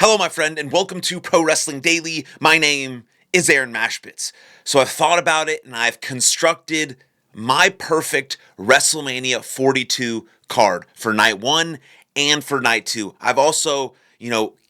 Hello, my friend, and welcome to Pro Wrestling Daily. My name is Aaron Machbitz. So I've thought about it, and I've constructed my perfect WrestleMania 42 card for night one and for night two. I've also,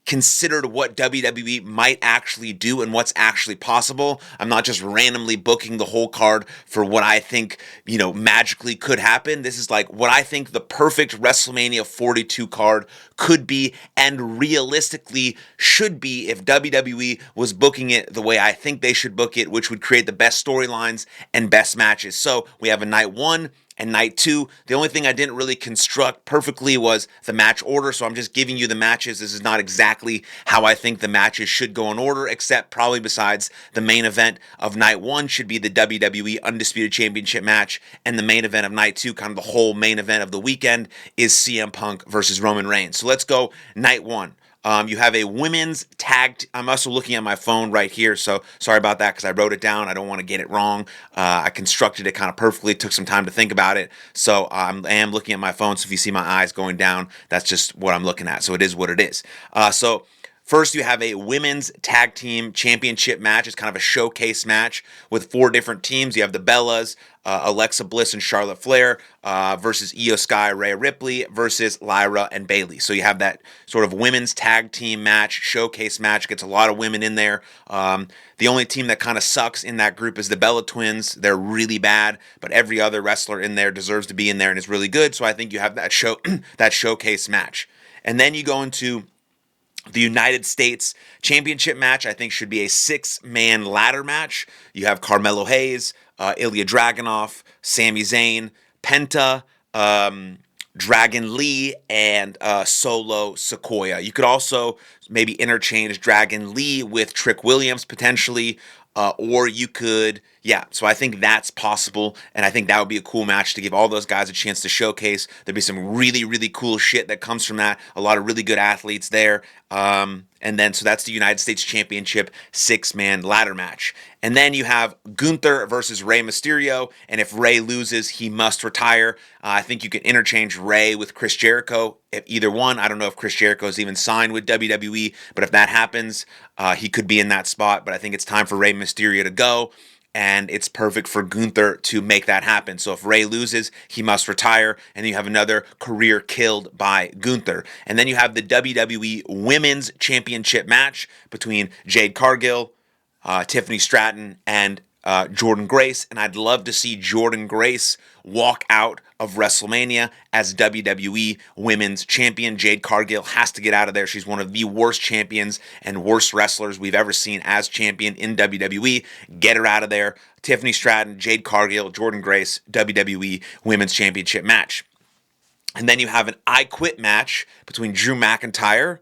considered what WWE might actually do and what's actually possible. I'm not just randomly booking the whole card for what I think, magically could happen. This is like what I think the perfect WrestleMania 42 card could be and realistically should be if WWE was booking it the way I think they should book it, which would create the best storylines and best matches. So we have a night one and night two. The only thing I didn't really construct perfectly was the match order, so I'm just giving you the matches. This is not exactly how I think the matches should go in order, except probably besides the main event of night one should be the WWE Undisputed Championship match, and the main event of night two, kind of the whole main event of the weekend, is CM Punk versus Roman Reigns. So let's go night one. You have a women's tag. I'm also looking at my phone right here, so sorry about that because I wrote it down. I don't want to get it wrong. I constructed it kind of perfectly. It took some time to think about it, so I am looking at my phone. So if you see my eyes going down, that's just what I'm looking at. So it is what it is. So first, you have a women's tag team championship match. It's kind of a showcase match with four different teams. You have the Bellas, Alexa Bliss and Charlotte Flair versus Io Sky, Rhea Ripley versus Lyra and Bayley. So you have that sort of women's tag team match, showcase match. Gets a lot of women in there. The only team that kind of sucks in that group is the Bella Twins. They're really bad, but every other wrestler in there deserves to be in there and is really good. So I think you have that that showcase match, and then you go into the United States Championship match. I think should be a 6-man ladder match. You have Carmelo Hayes, Ilya Dragunov, Sami Zayn, Penta, Dragon Lee, and Solo Sikoa. You could also maybe interchange Dragon Lee with Trick Williams potentially, or you could, so I think that's possible, and I think that would be a cool match to give all those guys a chance to showcase. There'd be some really, really cool shit that comes from that. A lot of really good athletes there. And then, so that's the United States Championship 6-man ladder match. And then you have Gunther versus Rey Mysterio, and if Rey loses, he must retire. I think you can interchange Rey with Chris Jericho. If either one, I don't know if Chris Jericho is even signed with WWE, but if that happens, he could be in that spot. But I think it's time for Rey Mysterio to go, and it's perfect for Gunther to make that happen. So if Rey loses, he must retire, and then you have another career killed by Gunther. And then you have the WWE Women's Championship match between Jade Cargill, Tiffany Stratton, and Jordynne Grace, and I'd love to see Jordynne Grace walk out of WrestleMania as WWE Women's Champion. Jade Cargill has to get out of there. She's one of the worst champions and worst wrestlers we've ever seen as champion in WWE. Get her out of there. Tiffany Stratton, Jade Cargill, Jordynne Grace, WWE Women's Championship match. And then you have an I Quit match between Drew McIntyre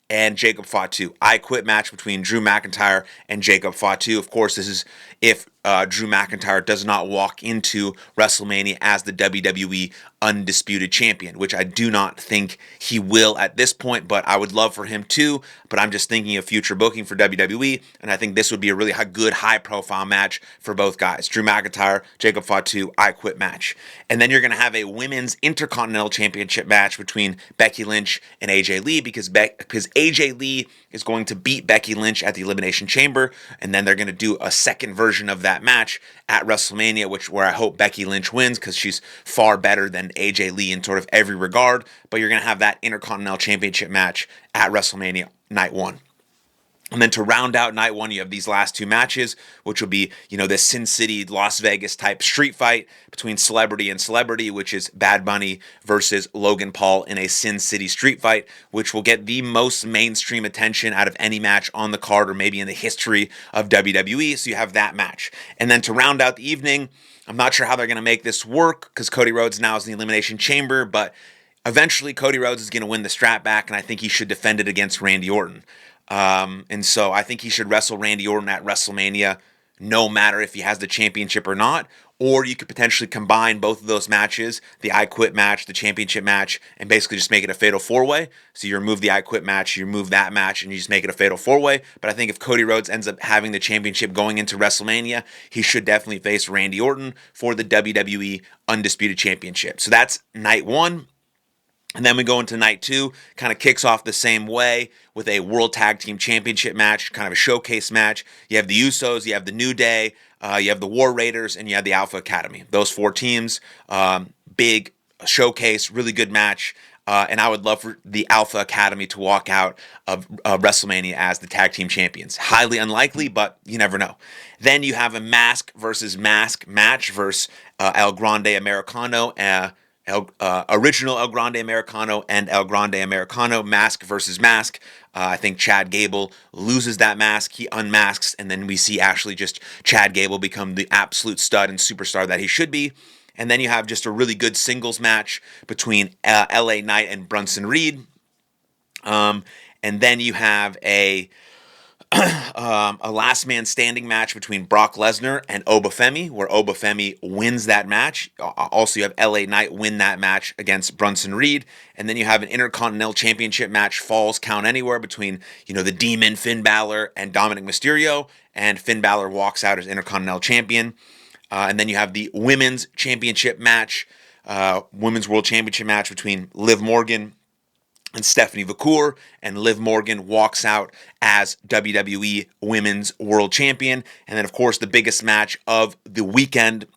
and Jacob Fatu. I Quit match between Drew McIntyre and Jacob Fatu. Of course, this is if Drew McIntyre does not walk into WrestleMania as the WWE Undisputed Champion, which I do not think he will at this point, but I would love for him to. But I'm just thinking of future booking for WWE, and I think this would be a really good, high-profile match for both guys. Drew McIntyre, Jacob Fatu, I Quit match. And then you're going to have a Women's Intercontinental Championship match between Becky Lynch and AJ Lee, because AJ Lee is going to beat Becky Lynch at the Elimination Chamber, and then they're going to do a second version of that match at WrestleMania, where I hope Becky Lynch wins because she's far better than AJ Lee in sort of every regard. But you're going to have that Intercontinental Championship match at WrestleMania night one. And then to round out night one, you have these last two matches, which will be, this Sin City, Las Vegas type street fight between celebrity and celebrity, which is Bad Bunny versus Logan Paul in a Sin City street fight, which will get the most mainstream attention out of any match on the card or maybe in the history of WWE. So you have that match. And then to round out the evening, I'm not sure how they're going to make this work because Cody Rhodes now is in the Elimination Chamber, but eventually Cody Rhodes is going to win the strap back, and I think he should defend it against Randy Orton. And so I think he should wrestle Randy Orton at WrestleMania, no matter if he has the championship or not. Or you could potentially combine both of those matches, the I Quit match, the championship match, and basically just make it a fatal four-way. So you remove the I Quit match, you remove that match, and you just make it a fatal four-way. But I think if Cody Rhodes ends up having the championship going into WrestleMania, he should definitely face Randy Orton for the WWE Undisputed Championship. So that's night one. And then we go into night two, kind of kicks off the same way with a World Tag Team Championship match, kind of a showcase match. You have the Usos, you have the New Day, you have the War Raiders, and you have the Alpha Academy. Those four teams, big showcase, really good match. And I would love for the Alpha Academy to walk out of WrestleMania as the tag team champions. Highly unlikely, but you never know. Then you have a mask versus mask match versus El Grande Americano, original El Grande Americano and El Grande Americano, mask versus mask. I think Chad Gable loses that mask. He unmasks, and then we see actually just Chad Gable become the absolute stud and superstar that he should be. And then you have just a really good singles match between LA Knight and Bronson Reed. And then you have a last man standing match between Brock Lesnar and Obafemi, where Obafemi wins that match. Also, you have LA Knight win that match against Bronson Reed. And then you have an Intercontinental Championship match, Falls Count Anywhere, between, the Demon, Finn Balor, and Dominic Mysterio. And Finn Balor walks out as Intercontinental Champion. And then you have the Women's Championship match, Women's World Championship match between Liv Morgan and Stephanie Vacour, and Liv Morgan walks out as WWE Women's World Champion. And then, of course, the biggest match of the weekend,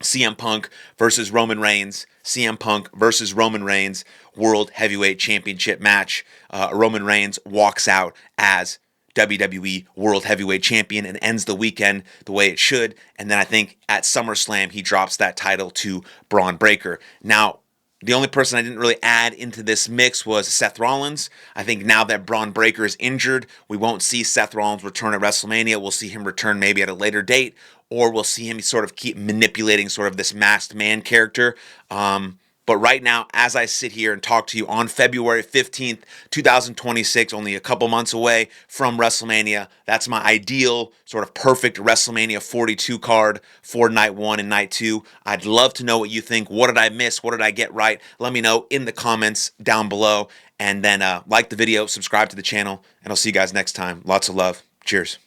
CM Punk versus Roman Reigns. CM Punk versus Roman Reigns, World Heavyweight Championship match. Roman Reigns walks out as WWE World Heavyweight Champion and ends the weekend the way it should. And then I think at SummerSlam, he drops that title to Braun Breaker. Now, the only person I didn't really add into this mix was Seth Rollins. I think now that Braun Breaker is injured, we won't see Seth Rollins return at WrestleMania. We'll see him return maybe at a later date, or we'll see him sort of keep manipulating sort of this masked man character. But right now, as I sit here and talk to you on February 15th, 2026, only a couple months away from WrestleMania, that's my ideal sort of perfect WrestleMania 42 card for night one and night two. I'd love to know what you think. What did I miss? What did I get right? Let me know in the comments down below. And then like the video, subscribe to the channel, and I'll see you guys next time. Lots of love. Cheers.